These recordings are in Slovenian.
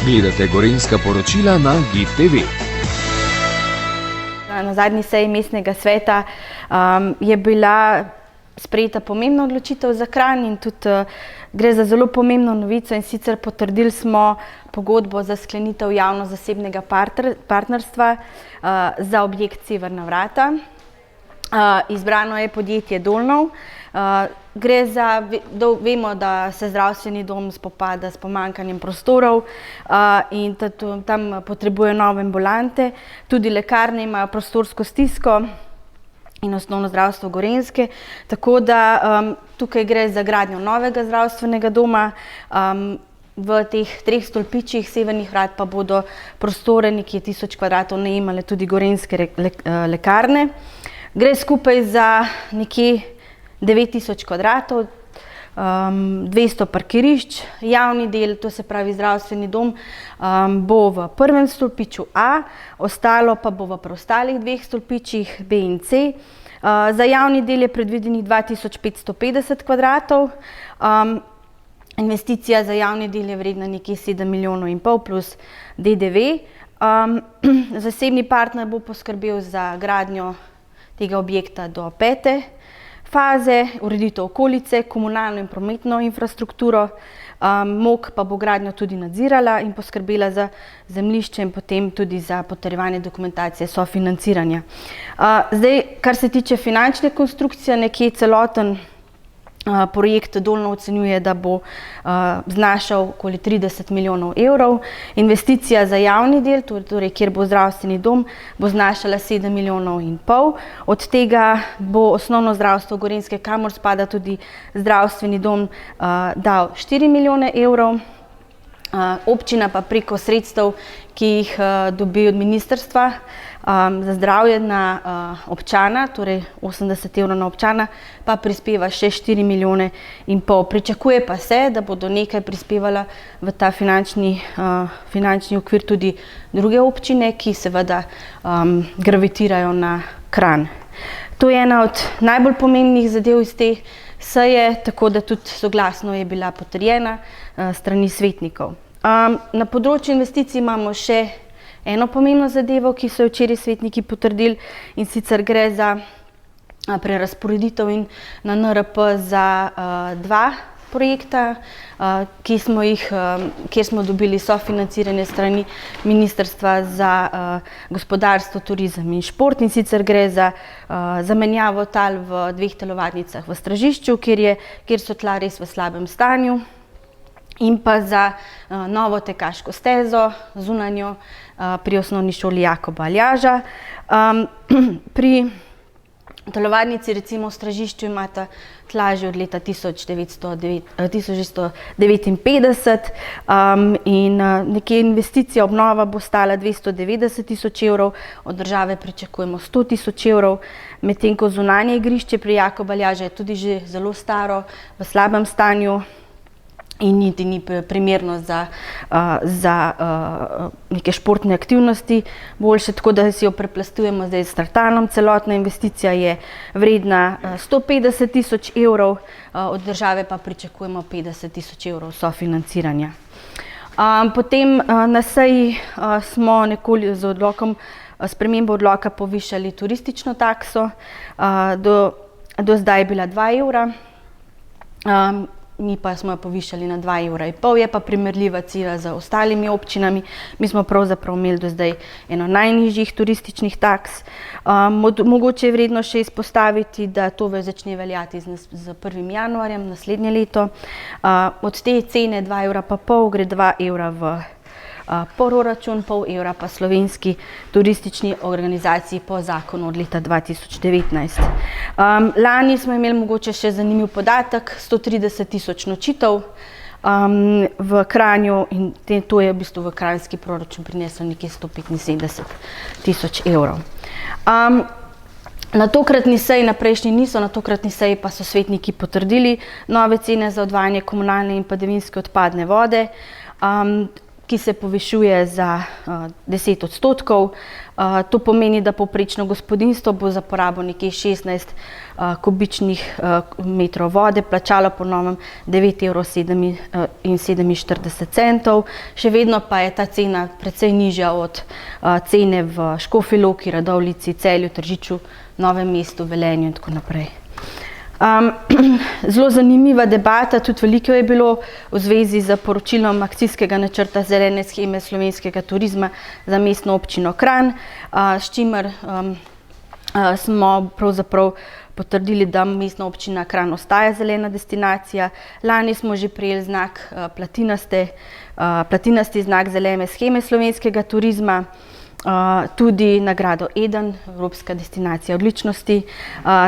Gledate Gorenjska poročila na GIF TV. Na zadnji seji mestnega sveta je bila sprejeta pomembna odločitev za Kranj in tudi gre za zelo pomembno novico, in sicer potrdili smo pogodbo za sklenitev javno-zasebnega partnerstva za objekt Severna vrata. Izbrano je podjetje Dolnov. Gre za, vemo, da se zdravstveni dom spopada s pomanjkanjem prostorov in tam potrebujejo nove ambulante. Tudi lekarne imajo prostorsko stisko in osnovno zdravstvo Gorenjske, tako da tukaj gre za gradnjo novega zdravstvenega doma. V teh 3 stolpičih Severnih vrat pa bodo prostore nekje 1000 kvadratov najemale tudi gorenjske lekarne. Gre skupaj za nekje 9000 kvadratov, 200 parkirišč. Javni del, to se pravi zdravstveni dom, bo v 1. stolpiču A, ostalo pa bo v preostalih 2 stolpičih B in C. Za javni del je predvidenih 2550 kvadratov. Investicija za javni del je vredna nekje 7,5 milijona plus DDV. Zasebni partner bo poskrbel za gradnjo tega objekta do 5. faze, ureditev okolice, komunalno in prometno infrastrukturo. MOK pa bo gradnjo tudi nadzirala in poskrbela za zemljišče in potem tudi za potrjevanje dokumentacije sofinanciranja. Zdaj, kar se tiče finančne konstrukcije, nekje celoten projekt Dolno ocenjuje, da bo znašal okoli 30 milijonov evrov. Investicija za javni del, torej kjer bo zdravstveni dom, bo znašala 7,5 milijonov. Od tega bo osnovno zdravstvo Gorenjske, kamor spada tudi zdravstveni dom, dal 4 milijone evrov. Občina pa preko sredstev, ki jih dobi od ministrstva za zdravje na občana, torej 80 evrov na občana, pa prispeva še 4,5 milijone. Pričakuje pa se, da bodo nekaj prispevala v ta finančni okvir tudi druge občine, ki seveda gravitirajo na Kranj. To je ena od najbolj pomembnih zadev iz te seje, tako da tudi soglasno je bila potrjena strani svetnikov. Na področju investicij imamo še eno pomembno zadevo, ki so jo včeraj svetniki potrdili, in sicer gre za prerazporeditev na NRP za 2 projekta, kjer smo dobili sofinanciranje strani Ministrstva za gospodarstvo, turizem in šport, in sicer gre za zamenjavo tal v 2 telovadnicah v Stražišču, kjer so tla res v slabem stanju, in pa za novo tekaško stezo, zunanjo, pri osnovni šoli Jakoba Aljaža. Pri telovadnici recimo v Stražišču imata tla že od leta 1959 in nekje investicija obnova bo stala 290 tisoč evrov, od države pričakujemo 100 tisoč evrov, medtem ko zunanje igrišče pri Jakoba Aljaža je tudi že zelo staro, v slabem stanju in niti ni primerno za neke športne aktivnosti boljše, tako da si jo preplastujemo zdaj s tartanom. Celotna investicija je vredna 150 tisoč evrov, od države pa pričakujemo 50 tisoč evrov sofinanciranja. Potem na seji smo nekoliko z spremembo odloka povišali turistično takso, do zdaj je bila 2 evra. Mi pa smo jo povišali na 2,5 evra. Je pa primerljiva cena z ostalimi občinami. Mi smo pravzaprav imeli do zdaj eno najnižjih turističnih taks. Mogoče je vredno še izpostaviti, da to začne veljati z 1. januarjem naslednje leto. Od te cene 2,5 evra gre 2 evra v proračun, pol evra pa slovenski turistični organizaciji po zakonu od leta 2019. Lani smo imeli mogoče še zanimiv podatek, 130 tisoč nočitev v Kranju, in to je v bistvu v kranjski proračun prineslo nekje 175 tisoč evrov. Na tokratni seji, na prejšnji niso, na tokratni seji pa so svetniki potrdili nove cene za odvajanje komunalne in padavinske odpadne vode, ki se povišuje za 10%. To pomeni, da povprečno gospodinjstvo bo za porabo nekje 16 kubičnih metrov vode, plačalo po novem 9,47 €. Še vedno pa je ta cena precej nižja od cene v Škofji Loki, Radovljici, Celju, Tržiču, Novem mestu, Velenju in tako naprej. Zelo zanimiva debata, tudi veliko je bilo v zvezi z poročilom akcijskega načrta zelene sheme slovenskega turizma za mestno občino Kranj, s čimer smo pravzaprav potrdili, da mestna občina Kranj ostaja zelena destinacija. Lani smo že prejeli znak platinasti znak zelene sheme slovenskega turizma, tudi nagrado Eden, Evropska destinacija odličnosti.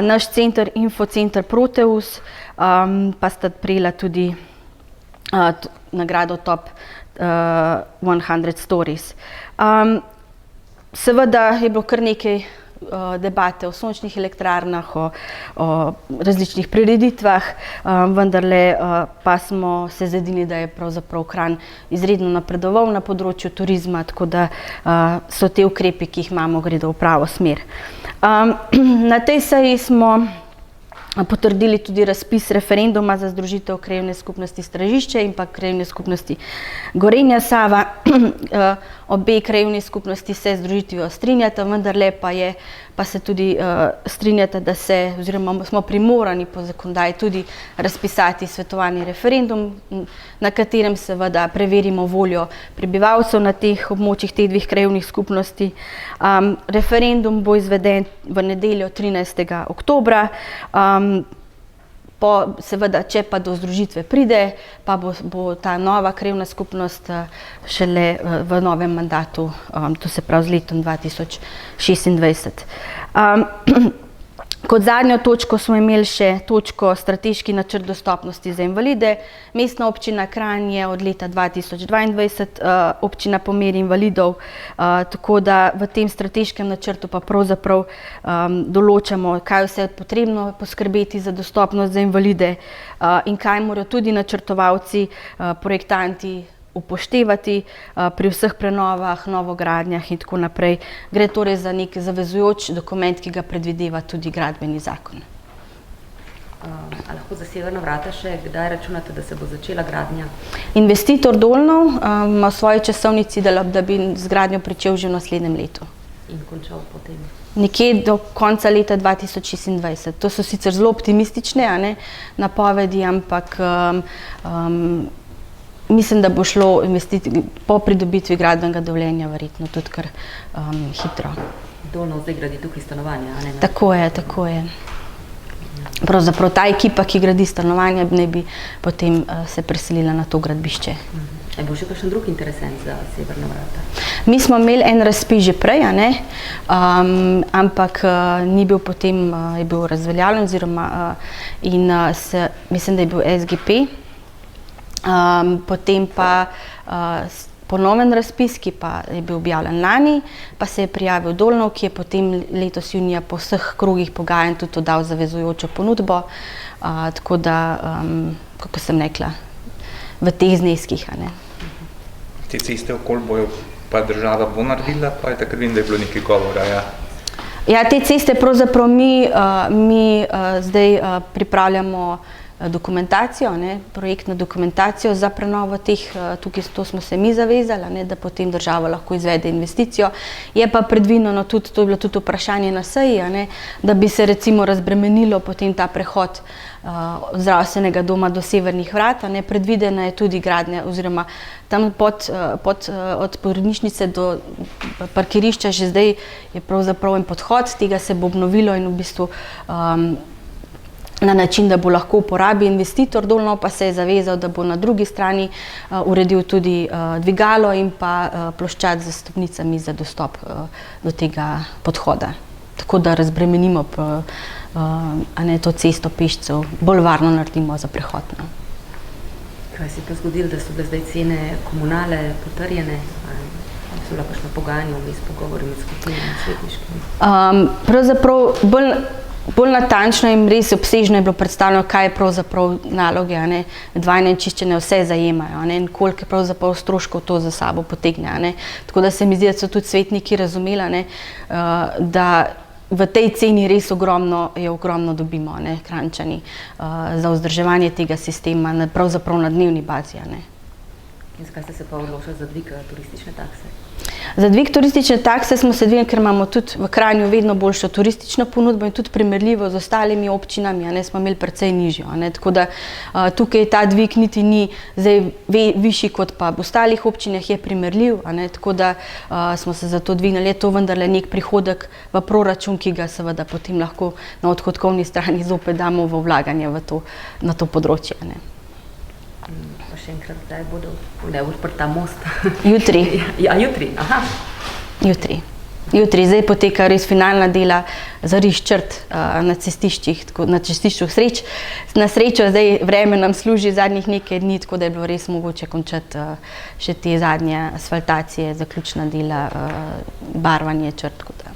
Naš center, Infocenter Proteus, pa sta prejela tudi nagrado Top 100 Stories. Seveda je bilo kar nekaj debate o sončnih elektrarnah, o različnih prireditvah, vendarle pa smo se zedinili, da je pravzaprav Kranj izredno napredoval na področju turizma, tako da so te ukrepi, ki jih imamo, gredo v pravo smer. Na tej seji smo potrdili tudi razpis referenduma za združitev Krajevne skupnosti Stražišče in pa Krajevne skupnosti Gorenja Sava. Obe krajevni skupnosti se združitvijo strinjata, vendarle pa se tudi strinjata, da oziroma smo primorani po zakonodaji tudi razpisati svetovalni referendum, na katerem seveda preverimo voljo prebivalcev na teh območjih teh dveh krajevnih skupnosti. Referendum bo izveden v nedeljo 13. oktobra. Seveda, če pa do združitve pride, pa bo ta nova krajevna skupnost šele v novem mandatu, to se pravi z letom 2026. Kot zadnjo točko smo imeli še točko strateški načrt dostopnosti za invalide. Mestna občina Kranj je od leta 2022 občina po meri invalidov, tako da v tem strateškem načrtu pa pravzaprav določamo, kaj vse je potrebno poskrbeti za dostopnost za invalide in kaj morajo tudi načrtovalci, projektanti upoštevati pri vseh prenovah, novogradnjah in tako naprej. Gre torej za nek zavezujoč dokument, ki ga predvideva tudi gradbeni zakon. A lahko za Severna vrata še kdaj računate, da se bo začela gradnja? Investitor Dolnov ima v svoji časovnici, da bi z gradnjo pričel že v naslednjem letu. In končal potem? Nekje do konca leta 2026. To so sicer zelo optimistične napovedi, ampak mislim, da bo šlo po pridobitvi gradbenega dovoljenja verjetno tudi kar hitro. Dolnov zdaj gradi tukaj stanovanja, a ne? Tako je. Pravzaprav ta ekipa, ki gradi stanovanja, naj bi potem se preselila na to gradbišče. Je bil še kakšen drug interesent za Severna vrata? Mi smo imeli en razpis že prej, ampak ni bil potem, je bil razveljavljen oziroma mislim, da je bil SGP. Potem pa ponoven razpis, ki pa je bil objavljen lani, pa se je prijavil Dolnov, ki je potem letos junija po vseh krogih pogajanj tudi oddal zavezujočo ponudbo, tako da, kako sem rekla, v teh zneskih. Te ceste okoli bojo pa država bo naredila, pa je takrat vidim, da je bilo nekaj govora, ja? Ja, te ceste pravzaprav mi zdaj pripravljamo dokumentacijo, projektno dokumentacijo za prenovo teh, tukaj to smo se mi zavezali, da potem država lahko izvede investicijo. Je pa predvideno tudi, to je bilo tudi vprašanje na seji, da bi se recimo razbremenilo potem ta prehod zdravstvenega doma do Severnih vrat, predvidena je tudi gradnja oziroma tam od porodnišnice do parkirišča že zdaj je pravzaprav en podhod, tega se bo obnovilo in v bistvu na način, da bo lahko uporabil investitor. Dolnov pa se je zavezal, da bo na drugi strani uredil tudi dvigalo in pa ploščad z stopnicami za dostop do tega podhoda. Tako da razbremenimo to cesto pešcev, bolj varno naredimo za prehod. Kaj se je pa zgodilo, da so bile zdaj cene komunale potrjene? So bila kakšna pogajanja, vmes pogovori med skupinami svetniškimi? Pravzaprav bolj natančno in res obsežno je bilo predstavljeno, kaj pravzaprav naloge dvajne in čiščenja vse zajemajo in koliko pravzaprav stroškov to za sabo potegne. Tako da se mi zdi, da so tudi svetniki razumeli, da v tej ceni res ogromno dobimo, ne, Kranjčani, za vzdrževanje tega sistema, pravzaprav na dnevni bazi, a ne. In zakaj ste se pa odločili za dvig turistične takse? Za dvig turistične takse smo se dvignili, ker imamo tudi v Kranju vedno boljšo turistično ponudbo in tudi primerljivo z ostalimi občinami, a ne, smo imeli precej nižjo, a ne, tako da tukaj ta dvig niti ni zdaj višji kot pa v ostalih občinah, je primerljiv, a ne, tako da smo se za to dvignili. Je to vendarle nek prihodek v proračun, ki ga seveda potem lahko na odhodkovni strani zopet damo v vlaganje na to področje, a ne. Pa še enkrat, kdaj bo odprt ta most? Jutri. Ja, jutri, aha. Jutri. Zdaj poteka res finalna dela za riž črt na cestiščih, na cestišču Na srečo zdaj vreme nam služi zadnjih nekaj dni, tako da je bilo res mogoče končati še te zadnje asfaltacije, zaključna dela, barvanje črt, tako da.